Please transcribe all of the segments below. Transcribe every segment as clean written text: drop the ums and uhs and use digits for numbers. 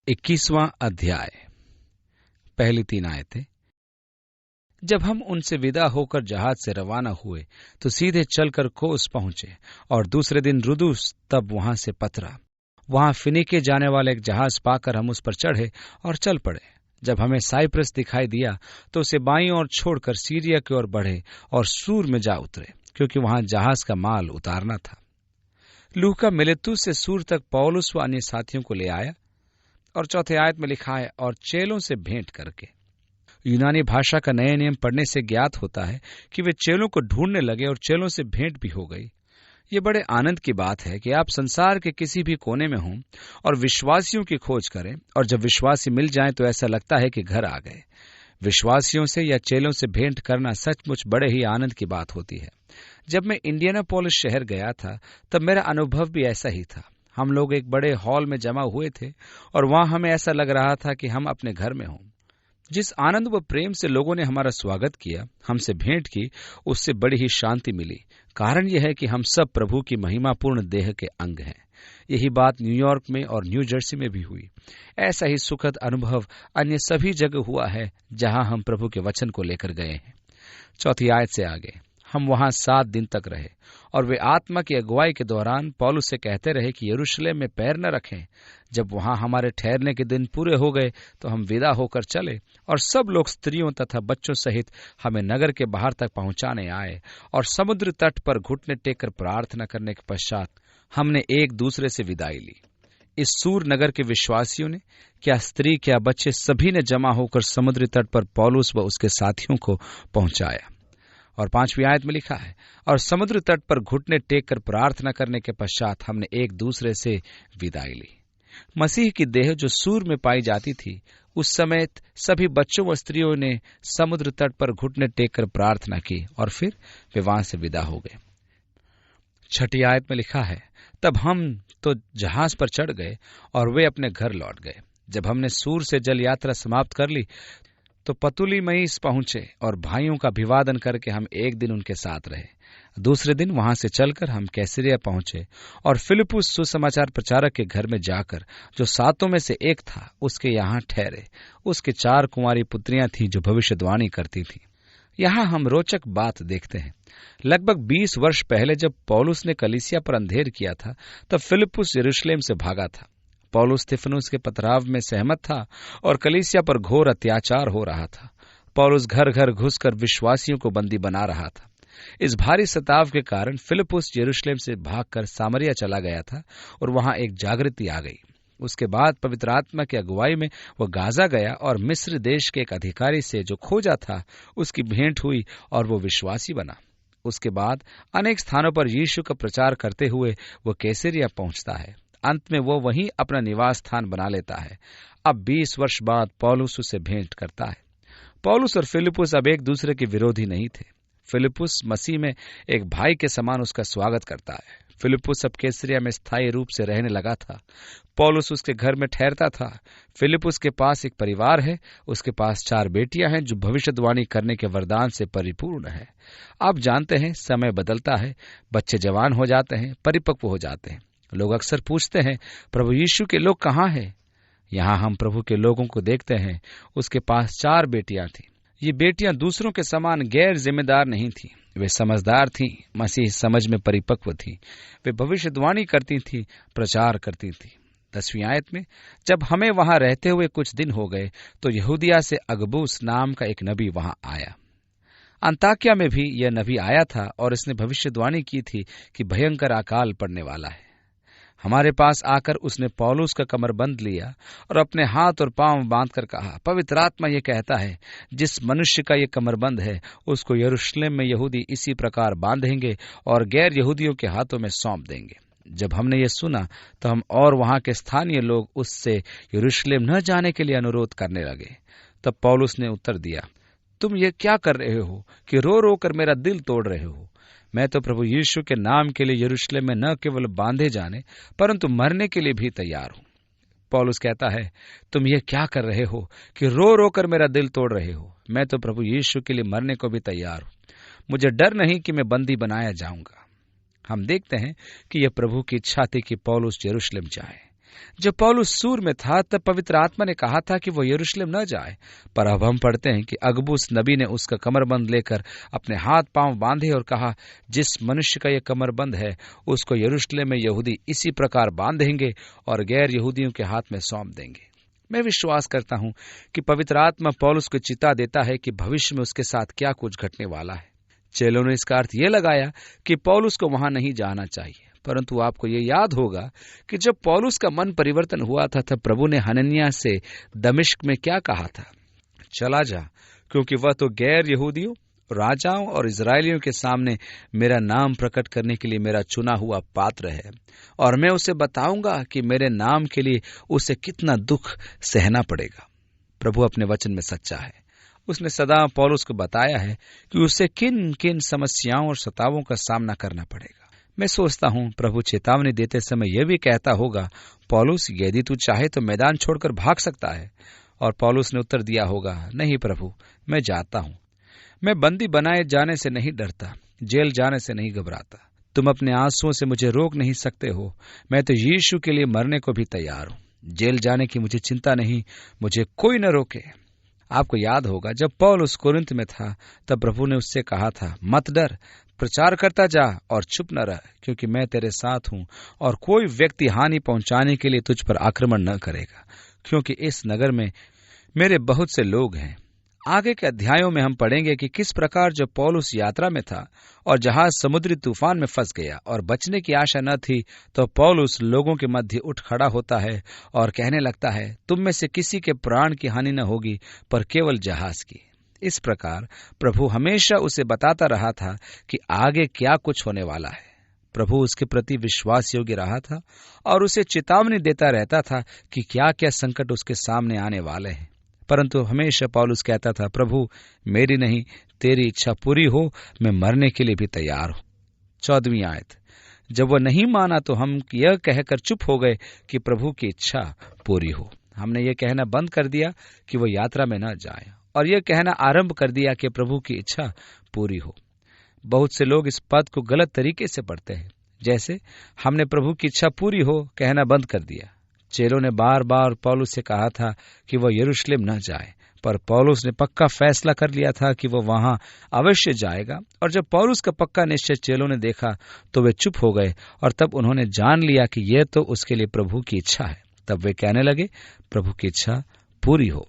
21वां अध्याय। पहली 3 आयतें। जब हम उनसे विदा होकर जहाज से रवाना हुए तो सीधे चलकर कोस पहुंचे और दूसरे दिन रुदुस तब वहां से पतरा। वहां फिनीके जाने वाला एक जहाज पाकर हम उस पर चढ़े और चल पड़े। जब हमें साइप्रस दिखाई दिया तो उसे बाईं ओर छोड़कर सीरिया की ओर बढ़े और सूर में जा उतरे, क्योंकि वहां जहाज का माल उतारना था। लूका मिलेतुस से सूर तक पौलुस व अन्य साथियों को ले आया और 4 आयत में लिखा है, और चेलों से भेंट करके। यूनानी भाषा का नए नियम पढ़ने से ज्ञात होता है कि वे चेलों को ढूंढने लगे और चेलों से भेंट भी हो गई। ये बड़े आनंद की बात है कि आप संसार के किसी भी कोने में हों और विश्वासियों की खोज करें, और जब विश्वासी मिल जाएं तो ऐसा लगता है कि घर आ गए। विश्वासियों से या चेलों से भेंट करना सचमुच बड़े ही आनंद की बात होती है। जब मैं इंडियानापोलिस शहर गया था तब मेरा अनुभव भी ऐसा ही था। हम लोग एक बड़े हॉल में जमा हुए थे और वहां हमें ऐसा लग रहा था कि हम अपने घर में हों। जिस आनंद व प्रेम से लोगों ने हमारा स्वागत किया, हमसे भेंट की, उससे बड़ी ही शांति मिली। कारण यह है कि हम सब प्रभु की महिमापूर्ण देह के अंग हैं। यही बात न्यूयॉर्क में और न्यू जर्सी में भी हुई। ऐसा ही सुखद अनुभव अन्य सभी जगह हुआ है जहां हम प्रभु के वचन को लेकर गए हैं। 4 आयत से आगे। हम वहां 7 दिन तक रहे और वे आत्मा की अगुवाई के दौरान पौलुस से कहते रहे कि यरूशलेम में पैर न रखें। जब वहां हमारे ठहरने के दिन पूरे हो गए तो हम विदा होकर चले, और सब लोग स्त्रियों तथा बच्चों सहित हमें नगर के बाहर तक पहुंचाने आए, और समुद्र तट पर घुटने टेककर प्रार्थना करने के पश्चात हमने एक दूसरे से विदाई ली। इस सूर नगर के विश्वासियों ने, क्या स्त्री क्या बच्चे, सभी ने जमा होकर समुद्री तट पर पौलुस व उसके साथियों को पहुंचाया। और 5वीं आयत में लिखा है, और समुद्र तट पर घुटने टेक कर प्रार्थना करने के पश्चात हमने एक दूसरे से विदाई ली। मसीह की देह जो सूर में पाई जाती थी, उस समय सभी बच्चों व स्त्रियों ने समुद्र तट पर घुटने टेक कर प्रार्थना की और फिर वे वहां से विदा हो गए। 6 आयत में लिखा है, तब हम तो जहाज पर चढ़ गए और वे अपने घर लौट गए। जब हमने सूर से जल यात्रा समाप्त कर ली तो पतुलिमयीस पहुंचे और भाइयों का अभिवादन करके हम एक दिन उनके साथ रहे। दूसरे दिन वहां से चलकर हम कैसरिया पहुंचे और फिलिप्पुस सुसमाचार प्रचारक के घर में जाकर, जो 7 में से एक था, उसके यहाँ ठहरे। उसके 4 कुंवारी पुत्रियां थीं जो भविष्यवाणी करती थीं। यहाँ हम रोचक बात देखते हैं। लगभग 20 वर्ष पहले जब पौलुस ने कलीसिया पर अंधेर किया था, तब फिलिप्पुस यरूशलेम से भागा था। पौलुस स्तिफनुस के पथराव में सहमत था और कलीसिया पर घोर अत्याचार हो रहा था। पौलुस घर घर घुसकर विश्वासियों को बंदी बना रहा था। इस भारी सताव के कारण फिलिप्पुस यरूशलेम से भागकर सामरिया चला गया था और वहां एक जागृति आ गई। उसके बाद पवित्र आत्मा की अगुवाई में वह गाजा गया और मिस्र देश के एक अधिकारी से जो खोजा था उसकी भेंट हुई और वो विश्वासी बना। उसके बाद अनेक स्थानों पर यीशु का प्रचार करते हुए वह कैसरिया पहुंचता है। अंत में वो वहीं अपना निवास स्थान बना लेता है। अब 20 वर्ष बाद पौलुस उसे भेंट करता है। पौलुस और फिलिप्पुस अब एक दूसरे के विरोधी नहीं थे। फिलिप्पुस मसीह में एक भाई के समान उसका स्वागत करता है। फिलिप्पुस अब कैसरिया में स्थायी रूप से रहने लगा था। पौलुस उसके घर में ठहरता था। फिलिप्पुस के पास एक परिवार है। उसके पास 4 बेटियां हैं जो भविष्यवाणी करने के वरदान से परिपूर्ण है। आप जानते हैं, समय बदलता है, बच्चे जवान हो जाते हैं, परिपक्व हो जाते हैं। लोग अक्सर पूछते हैं, प्रभु यीशु के लोग कहाँ हैं? यहाँ हम प्रभु के लोगों को देखते हैं। उसके पास 4 बेटियां थीं। ये बेटियां दूसरों के समान गैर जिम्मेदार नहीं थीं। वे समझदार थीं, मसीह समझ में परिपक्व थीं। वे भविष्यवाणी करती थीं, प्रचार करती थीं। 10वीं आयत में, जब हमें वहां रहते हुए कुछ दिन हो गए तो यहूदिया से अगबूस नाम का एक नबी वहां आया। अंताकिया में भी यह नबी आया था और इसने भविष्यवाणी की थी कि भयंकर अकाल पड़ने वाला है। हमारे पास आकर उसने पौलुस का कमरबंद लिया और अपने हाथ और पांव बांधकर कहा, पवित्र आत्मा ये कहता है, जिस मनुष्य का ये कमरबंद है उसको यरूशलेम में यहूदी इसी प्रकार बांधेंगे और गैर यहूदियों के हाथों में सौंप देंगे। जब हमने ये सुना तो हम और वहां के स्थानीय लोग उससे यरूशलेम न जाने के लिए अनुरोध करने लगे। तब पौलुस ने उत्तर दिया, तुम ये क्या कर रहे हो कि रो रो कर मेरा दिल तोड़ रहे हो? मैं तो प्रभु यीशु के नाम के लिए यरूशलेम में न केवल बांधे जाने परंतु मरने के लिए भी तैयार हूं। पौलुस कहता है, तुम ये क्या कर रहे हो कि रो रो कर मेरा दिल तोड़ रहे हो? मैं तो प्रभु यीशु के लिए मरने को भी तैयार हूं। मुझे डर नहीं कि मैं बंदी बनाया जाऊंगा। हम देखते हैं कि यह प्रभु की इच्छा थी कि पौलुस यरूशलेम जाए। जब पौलुस सूर में था तब पवित्र आत्मा ने कहा था कि वो यरूशलेम न जाए, पर अब हम पढ़ते हैं कि अगबुस नबी ने उसका कमरबंद लेकर अपने हाथ पांव बांधे और कहा, जिस मनुष्य का यह कमरबंद है उसको यरूशलेम में यहूदी इसी प्रकार बांधेंगे और गैर यहूदियों के हाथ में सौंप देंगे। मैं विश्वास करता हूं कि पवित्र आत्मा पौलुस को चिता देता है कि भविष्य में उसके साथ क्या कुछ घटने वाला है। चेलों ने इसका अर्थ यह लगाया कि पौलुस को वहां नहीं जाना चाहिए, परंतु आपको ये याद होगा कि जब पौलुस का मन परिवर्तन हुआ था तब प्रभु ने हनन्याह से दमिश्क में क्या कहा था? चला जा, क्योंकि वह तो गैर यहूदियों, राजाओं और इजरायलियों के सामने मेरा नाम प्रकट करने के लिए मेरा चुना हुआ पात्र है, और मैं उसे बताऊंगा कि मेरे नाम के लिए उसे कितना दुख सहना पड़ेगा। प्रभु अपने वचन में सच्चा है। उसने सदा पौलुस को बताया है कि उसे किन किन समस्याओं और सतावों का सामना करना पड़ेगा। मैं सोचता हूं प्रभु चेतावनी देते समय यह भी कहता होगा, पौलुस यदि तू चाहे तो मैदान छोड़कर भाग सकता है। और पौलुस ने उत्तर दिया होगा, नहीं प्रभु, मैं जाता हूं। मैं बंदी बनाए जाने से नहीं डरता, जेल जाने से नहीं घबराता। तुम अपने आंसुओं से मुझे रोक नहीं सकते हो। मैं तो यीशु के लिए मरने को भी तैयार हूं। जेल जाने की मुझे चिंता नहीं, मुझे कोई न रोके। आपको याद होगा जब पौलुस कोरिन्थ में था तब प्रभु ने उससे कहा था, मत डर, प्रचार करता जा और चुप न रह, क्योंकि मैं तेरे साथ हूं और कोई व्यक्ति हानि पहुंचाने के लिए तुझ पर आक्रमण न करेगा, क्योंकि इस नगर में मेरे बहुत से लोग हैं। आगे के अध्यायों में हम पढ़ेंगे कि किस प्रकार जब पौलुस यात्रा में था और जहाज समुद्री तूफान में फंस गया और बचने की आशा न थी, तो पौलुस लोगों के मध्य उठ खड़ा होता है और कहने लगता है, तुम में से किसी के प्राण की हानि न होगी, पर केवल जहाज की। इस प्रकार प्रभु हमेशा उसे बताता रहा था कि आगे क्या कुछ होने वाला है। प्रभु उसके प्रति विश्वास योग्य रहा था और उसे चेतावनी देता रहता था कि क्या क्या संकट उसके सामने आने वाले हैं। परंतु हमेशा पौलुस कहता था, प्रभु मेरी नहीं तेरी इच्छा पूरी हो, मैं मरने के लिए भी तैयार हूं। 14वीं आयत, जब वह नहीं माना तो हम यह कहकर चुप हो गए कि प्रभु की इच्छा पूरी हो। हमने ये कहना बंद कर दिया कि वह यात्रा में न जाए और यह कहना आरंभ कर दिया कि प्रभु की इच्छा पूरी हो। बहुत से लोग इस पद को गलत तरीके से पढ़ते हैं, जैसे हमने प्रभु की इच्छा पूरी हो कहना बंद कर दिया। चेलों ने बार बार पौलुस से कहा था कि वह यरूशलेम न जाए, पर पौलुस ने पक्का फैसला कर लिया था कि वह वहां अवश्य जाएगा। और जब पौलुस का पक्का निश्चय चेलों ने देखा तो वे चुप हो गए और तब उन्होंने जान लिया कि यह तो उसके लिए प्रभु की इच्छा है। तब वे कहने लगे, प्रभु की इच्छा पूरी हो।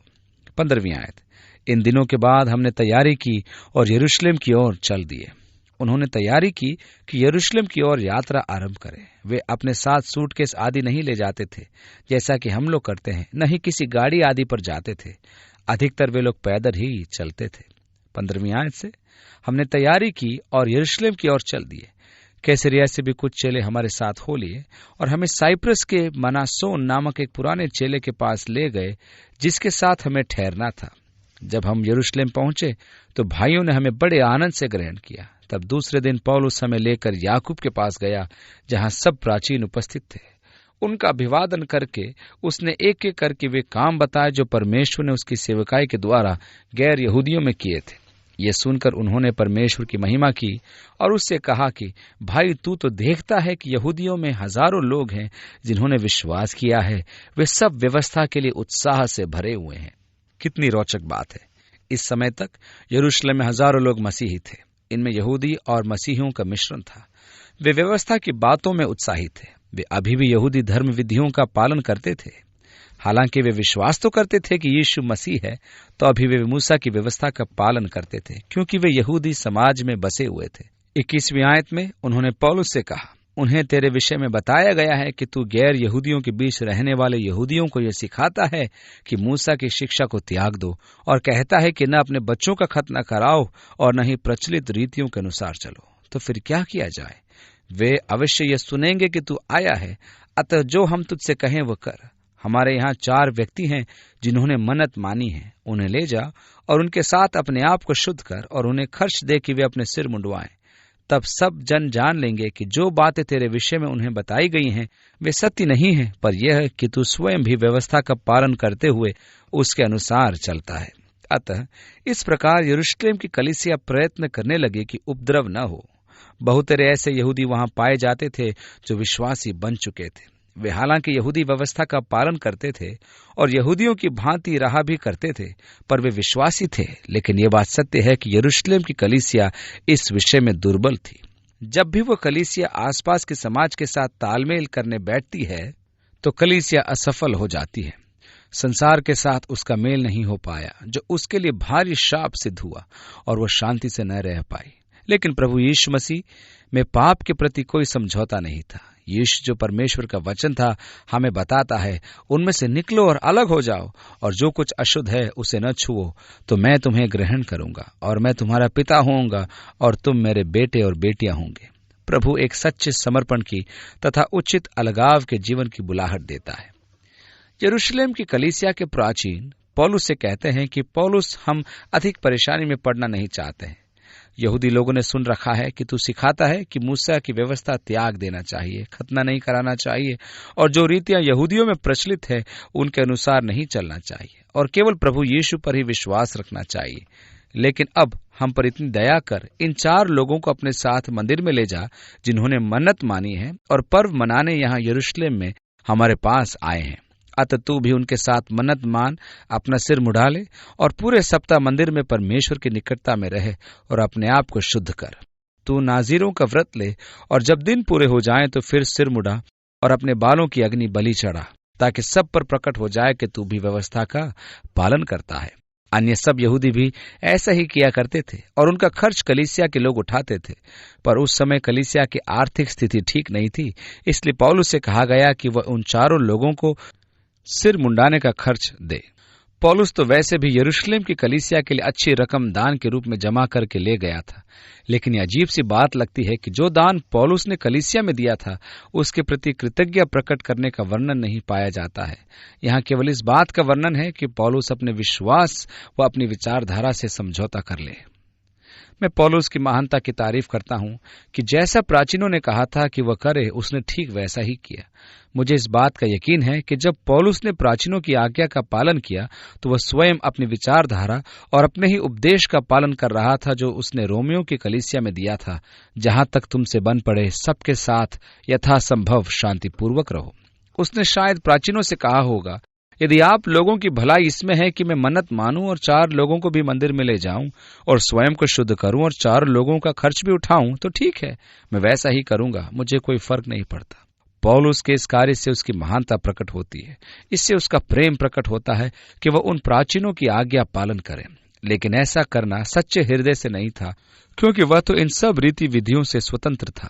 15वीं आयत, इन दिनों के बाद हमने तैयारी की और यरूशलेम की ओर चल दिए। उन्होंने तैयारी की कि यरूशलेम की ओर यात्रा आरंभ करें। वे अपने साथ सूटकेस आदि नहीं ले जाते थे जैसा कि हम लोग करते हैं, न ही किसी गाड़ी आदि पर जाते थे। अधिकतर वे लोग पैदल ही चलते थे। 15वीं आयत से, हमने तैयारी की और यरूशलेम की ओर चल दिए। कैसरिया से भी कुछ चेले हमारे साथ हो लिए और हमें साइप्रस के मनासोन नामक एक पुराने चेले के पास ले गए, जिसके साथ हमें ठहरना था। जब हम यरूशलेम पहुंचे तो भाइयों ने हमें बड़े आनंद से ग्रहण किया। तब दूसरे दिन पौलुस हमें लेकर याकूब के पास गया, जहां सब प्राचीन उपस्थित थे। उनका अभिवादन करके उसने एक एक करके वे काम बताए जो परमेश्वर ने उसकी सेवकाई के द्वारा गैर यहूदियों में किए थे। ये सुनकर उन्होंने परमेश्वर की महिमा की और उससे कहा कि भाई, तू तो देखता है कि यहूदियों में हजारों लोग हैं जिन्होंने विश्वास किया है। वे सब व्यवस्था के लिए उत्साह से भरे हुए हैं। कितनी रोचक बात है। इस समय तक यरूशलेम में हजारों लोग मसीही थे। इनमें यहूदी और मसीहियों का मिश्रण था। वे व्यवस्था की बातों में उत्साही थे। वे अभी भी यहूदी धर्म विधियों का पालन करते थे। हालांकि वे विश्वास तो करते थे कि यीशु मसीह है, तो अभी वे मूसा की व्यवस्था का पालन करते थे, क्योंकि वे यहूदी समाज में बसे हुए थे। 21वीं आयत में उन्होंने पौलुस से कहा, उन्हें तेरे विषय में बताया गया है कि तू गैर यहूदियों के बीच रहने वाले यहूदियों को यह सिखाता है कि मूसा की शिक्षा को त्याग दो, और कहता है कि न अपने बच्चों का खतना कराओ और न ही प्रचलित रीतियों के अनुसार चलो। तो फिर क्या किया जाए? वे अवश्य यह सुनेंगे कि तू आया है, अतः जो हम तुझसे कहें वो कर। हमारे यहाँ 4 व्यक्ति हैं जिन्होंने मन्नत मानी है, उन्हें ले जा और उनके साथ अपने आप को शुद्ध कर और उन्हें खर्च दे कि वे अपने सिर मुंडवाएं। तब सब जन जान लेंगे कि जो बातें तेरे विषय में उन्हें बताई गई हैं वे सत्य नहीं है, पर यह है कि तू स्वयं भी व्यवस्था का पालन करते हुए उसके अनुसार चलता है। अतः इस प्रकार यरूशलेम की कलीसिया प्रयत्न करने लगी कि उपद्रव न हो। बहुत सारे ऐसे यहूदी वहां पाए जाते थे जो विश्वासी बन चुके थे। वे हालांकि यहूदी व्यवस्था का पालन करते थे और यहूदियों की भांति रहा भी करते थे, पर वे विश्वासी थे। लेकिन ये बात सत्य है कि यरूशलेम की कलीसिया इस विषय में दुर्बल थी। जब भी वो कलीसिया आसपास के समाज के साथ तालमेल करने बैठती है तो कलीसिया असफल हो जाती है। संसार के साथ उसका मेल नहीं हो पाया, जो उसके लिए भारी शाप सिद्ध हुआ, और वह शांति से न रह पाई। लेकिन प्रभु यीशु मसीह में पाप के प्रति कोई समझौता नहीं था। यीशु जो परमेश्वर का वचन था, हमें बताता है, उनमें से निकलो और अलग हो जाओ, और जो कुछ अशुद्ध है उसे न छुओ, तो मैं तुम्हें ग्रहण करूंगा और मैं तुम्हारा पिता होऊंगा और तुम मेरे बेटे और बेटियां होंगे। प्रभु एक सच्चे समर्पण की तथा उचित अलगाव के जीवन की बुलाहट देता है। यरूशलेम की कलीसिया के प्राचीन पौलुस से कहते हैं कि पौलुस, हम अधिक परेशानी में पड़ना नहीं चाहते हैं। यहूदी लोगों ने सुन रखा है कि तू सिखाता है कि मूसा की व्यवस्था त्याग देना चाहिए, खतना नहीं कराना चाहिए, और जो रीतियां यहूदियों में प्रचलित है उनके अनुसार नहीं चलना चाहिए, और केवल प्रभु यीशु पर ही विश्वास रखना चाहिए। लेकिन अब हम पर इतनी दया कर इन 4 लोगों को अपने साथ मंदिर में ले जा, जिन्होंने मन्नत मानी है और पर्व मनाने यहाँ यरूशलेम में हमारे पास आए हैं। अतः तू भी उनके साथ मन्नत मान, अपना सिर मुड़ा ले और पूरे सप्ताह मंदिर में परमेश्वर की निकटता में रहे और अपने आप को शुद्ध कर। तू नाज़ीरों का व्रत ले, और जब दिन पूरे हो जाएं तो फिर सिर मुड़ा और अपने बालों की अग्नि बलि चढ़ा, ताकि सब पर प्रकट हो जाए कि तू भी व्यवस्था का पालन करता है। अन्य सब यहूदी भी ऐसा ही किया करते थे और उनका खर्च कलीसिया के लोग उठाते थे। पर उस समय कलीसिया की आर्थिक स्थिति ठीक नहीं थी, इसलिए पौलुस से कहा गया कि वह उन 4 लोगों को सिर मुंडाने का खर्च दे। पौलुस तो वैसे भी यरूशलेम की कलीसिया के लिए अच्छी रकम दान के रूप में जमा करके ले गया था, लेकिन यह अजीब सी बात लगती है कि जो दान पौलुस ने कलीसिया में दिया था उसके प्रति कृतज्ञता प्रकट करने का वर्णन नहीं पाया जाता है। यहाँ केवल इस बात का वर्णन है कि पौलुस अपने विश्वास व अपनी विचारधारा से समझौता कर ले। मैं पौलुस की महानता की तारीफ करता हूं कि जैसा प्राचीनों ने कहा था कि वह करे, उसने ठीक वैसा ही किया। मुझे इस बात का यकीन है कि जब पौलुस ने प्राचीनों की आज्ञा का पालन किया तो वह स्वयं अपनी विचारधारा और अपने ही उपदेश का पालन कर रहा था, जो उसने रोमियों की कलीसिया में दिया था, जहां तक तुमसे बन पड़े सबके साथ यथासंभव शांतिपूर्वक रहो। उसने शायद प्राचीनों से कहा होगा, यदि आप लोगों की भलाई इसमें है कि मैं मन्नत मानूं और 4 लोगों को भी मंदिर में ले जाऊं और स्वयं को शुद्ध करूं और 4 लोगों का खर्च भी उठाऊं, तो ठीक है, मैं वैसा ही करूंगा, मुझे कोई फर्क नहीं पड़ता। पौलुस के इस कार्य से उसकी महानता प्रकट होती है। इससे उसका प्रेम प्रकट होता है कि वह उन प्राचीनों की आज्ञा पालन करे। लेकिन ऐसा करना सच्चे हृदय से नहीं था, क्योंकि वह तो इन सब रीति विधियों से स्वतंत्र था।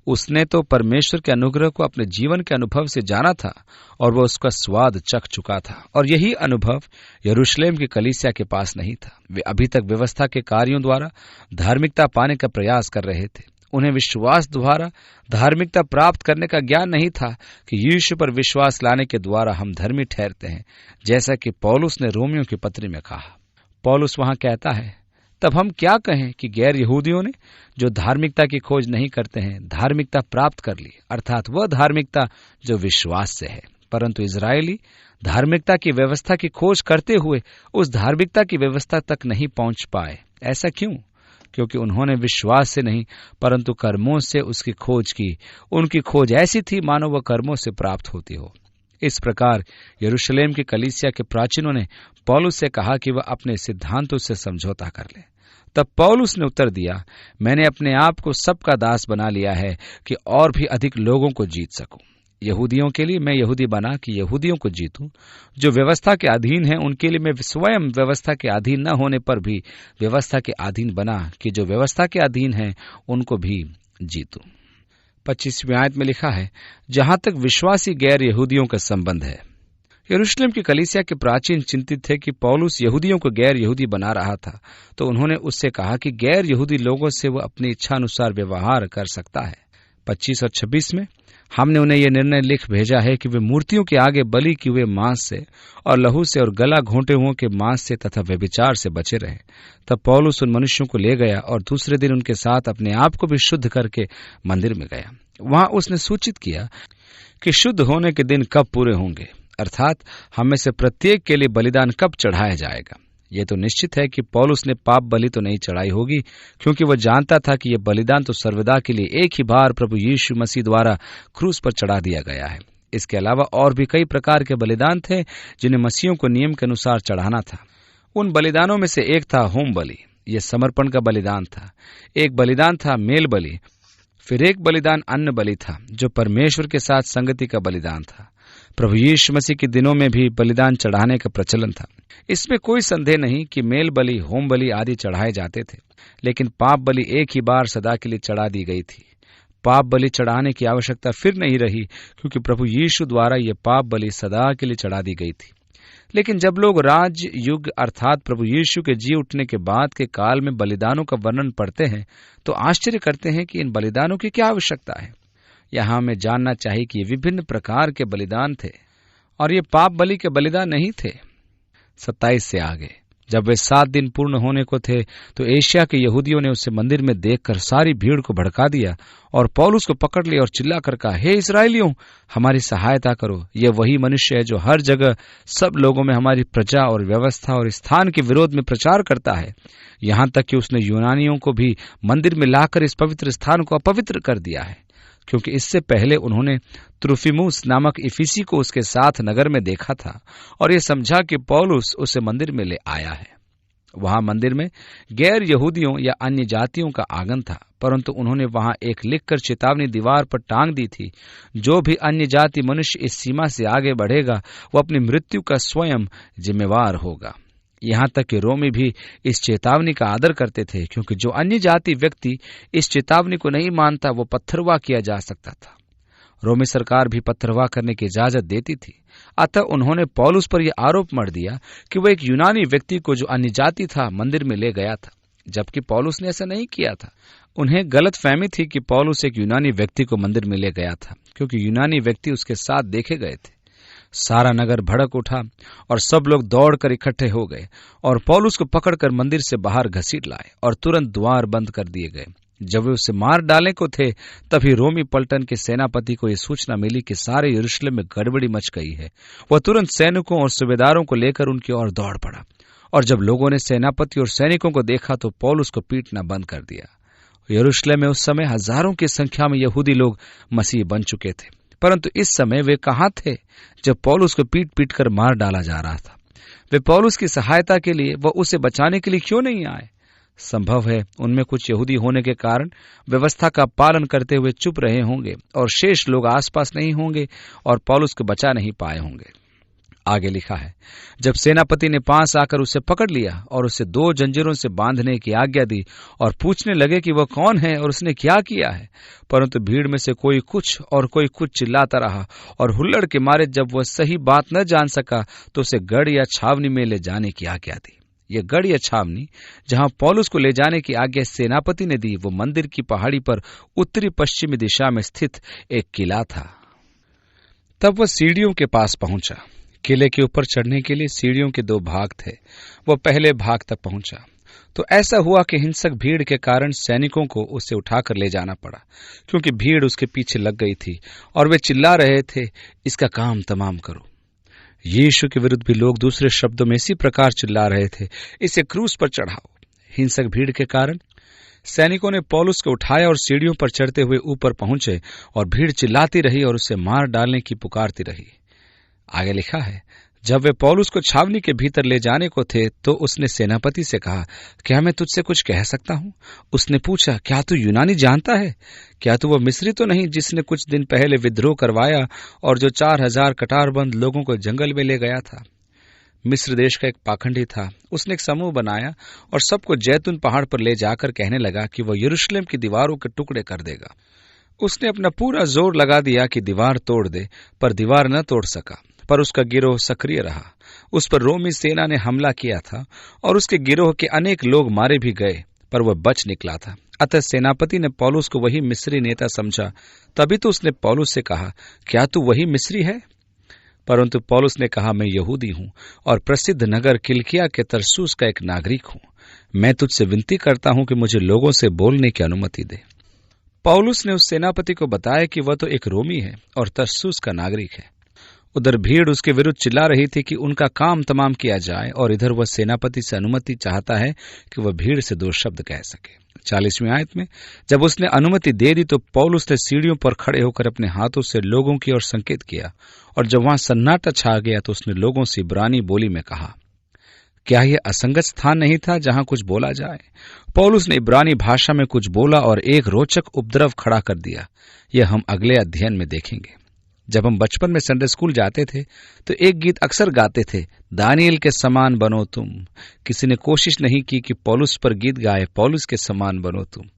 उसने तो परमेश्वर के अनुग्रह को अपने जीवन के अनुभव से जाना था और वह उसका स्वाद चख चुका था, और यही अनुभव यरूशलेम की कलीसिया के पास नहीं था। वे अभी तक व्यवस्था के कार्यों द्वारा धार्मिकता पाने का प्रयास कर रहे थे। उन्हें विश्वास द्वारा धार्मिकता प्राप्त करने का ज्ञान नहीं था कि यीशु पर विश्वास लाने के द्वारा हम धर्मी ठहरते हैं, जैसा कि पौलुस ने रोमियों की पत्री में कहा। पौलुस वहां कहता है, तब हम क्या कहें कि गैर यहूदियों ने, जो धार्मिकता की खोज नहीं करते हैं, धार्मिकता प्राप्त कर ली, अर्थात वह धार्मिकता जो विश्वास से है। परंतु इजरायली धार्मिकता की व्यवस्था की खोज करते हुए उस धार्मिकता की व्यवस्था तक नहीं पहुंच पाए। ऐसा क्यों? क्योंकि उन्होंने विश्वास से नहीं परंतु कर्मों से उसकी खोज की। उनकी खोज ऐसी थी मानो वह कर्मों से प्राप्त होती हो। इस प्रकार यरूशलेम की कलीसिया के प्राचीनों ने पौलुस से कहा कि वह अपने सिद्धांतों से समझौता कर ले। तब पौलुस ने उत्तर दिया, मैंने अपने आप को सबका दास बना लिया है कि और भी अधिक लोगों को जीत सकूं। यहूदियों के लिए मैं यहूदी बना कि यहूदियों को जीतूं। जो व्यवस्था के अधीन है उनके लिए मैं स्वयं व्यवस्था के अधीन न होने पर भी व्यवस्था के अधीन बना कि जो व्यवस्था के अधीन है उनको भी जीतूं। 25वीं आयत में लिखा है, जहां तक विश्वासी गैर यहूदियों का संबंध है। यरूशलेम की कलीसिया के प्राचीन चिंतित थे कि पौलुस यहूदियों को गैर यहूदी बना रहा था, तो उन्होंने उससे कहा कि गैर यहूदी लोगों से वह अपनी इच्छा अनुसार व्यवहार कर सकता है। 25 और 26 में हमने उन्हें यह निर्णय लिख भेजा है कि वे मूर्तियों के आगे बलि किए हुए मांस से और लहू से और गला घोंटे हुओं के मांस से तथा व्यभिचार से बचे रहे। तब पौलुस उन मनुष्यों को ले गया और दूसरे दिन उनके साथ अपने आप को भी शुद्ध करके मंदिर में गया। वहां उसने सूचित किया कि शुद्ध होने के दिन कब पूरे होंगे, अर्थात हम में से प्रत्येक के लिए बलिदान कब चढ़ाया जाएगा। यह तो निश्चित है कि पौलुस ने पाप बलि तो नहीं चढ़ाई होगी, क्योंकि वह जानता था कि यह बलिदान तो सर्वदा के लिए एक ही बार प्रभु यीशु मसीह द्वारा क्रूस पर चढ़ा दिया गया है। इसके अलावा और भी कई प्रकार के बलिदान थे जिन्हें मसीहों को नियम के अनुसार चढ़ाना था। उन बलिदानों में से एक था होम बलि, यह समर्पण का बलिदान था। एक बलिदान था मेल बलि, फिर एक बलिदान अन्न बलि था जो परमेश्वर के साथ संगति का बलिदान था। प्रभु यीशु मसीह के दिनों में भी बलिदान चढ़ाने का प्रचलन था। इसमें कोई संदेह नहीं कि मेल बलि, होम बलि आदि चढ़ाए जाते थे, लेकिन पाप बलि एक ही बार सदा के लिए चढ़ा दी गई थी। पाप बलि चढ़ाने की आवश्यकता फिर नहीं रही, क्योंकि प्रभु यीशु द्वारा यह पाप बलि सदा के लिए चढ़ा दी गई थी। लेकिन जब लोग राज युग अर्थात प्रभु यीशु के जी उठने के बाद के काल में बलिदानों का वर्णन पढ़ते हैं तो आश्चर्य करते हैं कि इन बलिदानों की क्या आवश्यकता है। यहाँ हमें जानना चाहिए कि ये विभिन्न प्रकार के बलिदान थे और ये पाप बलि के बलिदान नहीं थे। 27 से आगे, जब वे 7 दिन पूर्ण होने को थे तो एशिया के यहूदियों ने उसे मंदिर में देखकर सारी भीड़ को भड़का दिया और पौलुस को पकड़ लिया और चिल्लाकर कहा, हे इस्राएलियों, हमारी सहायता करो। यह वही मनुष्य है जो हर जगह सब लोगों में हमारी प्रजा और व्यवस्था और स्थान के विरोध में प्रचार करता है। यहाँ तक कि उसने यूनानियों को भी मंदिर में लाकर इस पवित्र स्थान को अपवित्र कर दिया है, क्योंकि इससे पहले उन्होंने त्रुफिमुस नामक इफिसी को उसके साथ नगर में देखा था और यह समझा कि पौलुस उसे मंदिर में ले आया है। वहां मंदिर में गैर यहूदियों या अन्य जातियों का आगमन था, परंतु उन्होंने वहां एक लिखकर चेतावनी दीवार पर टांग दी थी, जो भी अन्य जाति मनुष्य इस सीमा से आगे बढ़ेगा वो अपनी मृत्यु का स्वयं जिम्मेवार होगा। यहाँ तक कि रोमी भी इस चेतावनी का आदर करते थे, क्योंकि जो अन्य जाति व्यक्ति इस चेतावनी को नहीं मानता वो पत्थरवाह किया जा सकता था। रोमी सरकार भी पत्थरवाह करने की इजाजत देती थी। अतः उन्होंने पौलुस पर यह आरोप मढ़ दिया कि वह एक यूनानी व्यक्ति को जो अन्य जाति था मंदिर में ले गया था, जबकि पौलुस ने ऐसा नहीं किया था। उन्हें गलत फहमी थी कि पौलुस एक यूनानी व्यक्ति को मंदिर में ले गया था, क्योंकि यूनानी व्यक्ति उसके साथ देखे गए थे। सारा नगर भड़क उठा और सब लोग दौड़कर इकट्ठे हो गए और पौलुस को पकड़कर मंदिर से बाहर घसीट लाए और तुरंत द्वार बंद कर दिए गए। जब वे उसे मार डालने को थे, तभी रोमी पलटन के सेनापति को यह सूचना मिली कि सारे यरूशलेम में गड़बड़ी मच गई है। वह तुरंत सैनिकों और सूबेदारों को लेकर उनकी ओर दौड़ पड़ा, और जब लोगों ने सेनापति और सैनिकों को देखा तो पौलुस को पीटना बंद कर दिया। यरूशलेम में उस समय हजारों की संख्या में यहूदी लोग मसीह बन चुके थे, परंतु इस समय वे कहाँ थे जब पौलुस को पीट पीट कर मार डाला जा रहा था। वे पौलुस की सहायता के लिए व उसे बचाने के लिए क्यों नहीं आए? संभव है उनमें कुछ यहूदी होने के कारण व्यवस्था का पालन करते हुए चुप रहे होंगे और शेष लोग आसपास नहीं होंगे और पौलुस को बचा नहीं पाए होंगे। आगे लिखा है, जब सेनापति ने पास आकर उसे पकड़ लिया और उसे 2 जंजीरों से बांधने की आज्ञा दी और पूछने लगे कि वह कौन है और उसने क्या किया है, परंतु भीड़ में से कोई कुछ और कोई कुछ चिल्लाता रहा और हुल्लड़ के मारे जब वह सही बात न जान सका तो उसे गढ़ या छावनी में ले जाने की आज्ञा दी। यह गढ़ या छावनी जहां पौलुस को ले जाने की आज्ञा सेनापति ने दी, वो मंदिर की पहाड़ी पर उत्तरी पश्चिमी दिशा में स्थित एक किला था। तब वह सीढ़ियों के पास पहुंचा। किले के ऊपर चढ़ने के लिए सीढ़ियों के 2 भाग थे। वह पहले भाग तक पहुंचा तो ऐसा हुआ कि हिंसक भीड़ के कारण सैनिकों को उसे उठाकर ले जाना पड़ा, क्योंकि भीड़ उसके पीछे लग गई थी और वे चिल्ला रहे थे, इसका काम तमाम करो। यीशु के विरुद्ध भी लोग दूसरे शब्दों में इसी प्रकार चिल्ला रहे थे, इसे क्रूस पर चढ़ाओ। हिंसक भीड़ के कारण सैनिकों ने पौलुस को उठाया और सीढ़ियों पर चढ़ते हुए ऊपर पहुंचे और भीड़ चिल्लाती रही और उसे मार डालने की पुकारती रही। आगे लिखा है, जब वे पौलुस को छावनी के भीतर ले जाने को थे तो उसने सेनापति से कहा, क्या मैं तुझसे कुछ कह सकता हूं? उसने पूछा, क्या तू यूनानी जानता है? क्या तू वह मिस्री तो नहीं जिसने कुछ दिन पहले विद्रोह करवाया और जो 4000 कटारबंद लोगों को जंगल में ले गया था? मिस्र देश का एक पाखंडी था। उसने एक समूह बनाया और सबको जैतून पहाड़ पर ले जाकर कहने लगा कि वह यरूशलेम की दीवारों के टुकड़े कर देगा। उसने अपना पूरा जोर लगा दिया कि दीवार तोड़ दे, पर दीवार न तोड़ सका, पर उसका गिरोह सक्रिय रहा। उस पर रोमी सेना ने हमला किया था और उसके गिरोह के अनेक लोग मारे भी गए, पर वह बच निकला था। अतः सेनापति ने पौलुस को वही मिस्री नेता समझा। तभी तो उसने पौलुस से कहा, क्या तू वही मिस्री है? परंतु पौलुस ने कहा, मैं यहूदी हूं और प्रसिद्ध नगर किलिकिया के तरसूस का एक नागरिक हूं। मैं तुझसे विनती करता हूं कि मुझे लोगों से बोलने की अनुमति दे। पौलुस ने उस सेनापति को बताया कि वह तो एक रोमी है और तरसूस का नागरिक है। उधर भीड़ उसके विरुद्ध चिल्ला रही थी कि उनका काम तमाम किया जाए, और इधर वह सेनापति से अनुमति चाहता है कि वह भीड़ से 2 शब्द कह सके। 40वीं आयत में, जब उसने अनुमति दे दी तो पौलुस ने सीढ़ियों पर खड़े होकर अपने हाथों से लोगों की ओर संकेत किया, और जब वहां सन्नाटा छा गया तो उसने लोगों से इब्रानी बोली में कहा। क्या यह असंगत स्थान नहीं था जहां कुछ बोला जाए? पौलुस ने इब्रानी भाषा में कुछ बोला और एक रोचक उपद्रव खड़ा कर दिया। यह हम अगले अध्ययन में देखेंगे। जब हम बचपन में संडे स्कूल जाते थे तो एक गीत अक्सर गाते थे, दानियल के समान बनो तुम। किसी ने कोशिश नहीं की कि पौलुस पर गीत गाए, पौलुस के समान बनो तुम।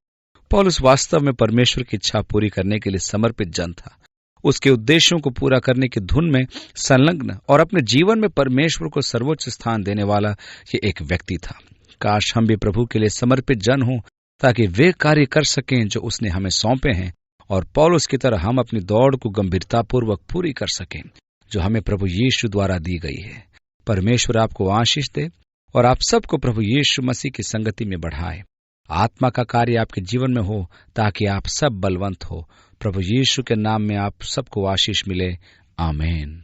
पौलुस वास्तव में परमेश्वर की इच्छा पूरी करने के लिए समर्पित जन था। उसके उद्देश्यों को पूरा करने की धुन में संलग्न और अपने जीवन में परमेश्वर को सर्वोच्च स्थान देने वाला ये एक व्यक्ति था। काश हम भी प्रभु के लिए समर्पित जन हों, ताकि वे कार्य कर सकें जो उसने हमें सौंपे हैं, और पौलुस की तरह हम अपनी दौड़ को गंभीरतापूर्वक पूरी कर सकें जो हमें प्रभु यीशु द्वारा दी गई है। परमेश्वर आपको आशीष दे और आप सबको प्रभु यीशु मसीह की संगति में बढ़ाए। आत्मा का कार्य आपके जीवन में हो ताकि आप सब बलवंत हो। प्रभु यीशु के नाम में आप सबको आशीष मिले। आमीन।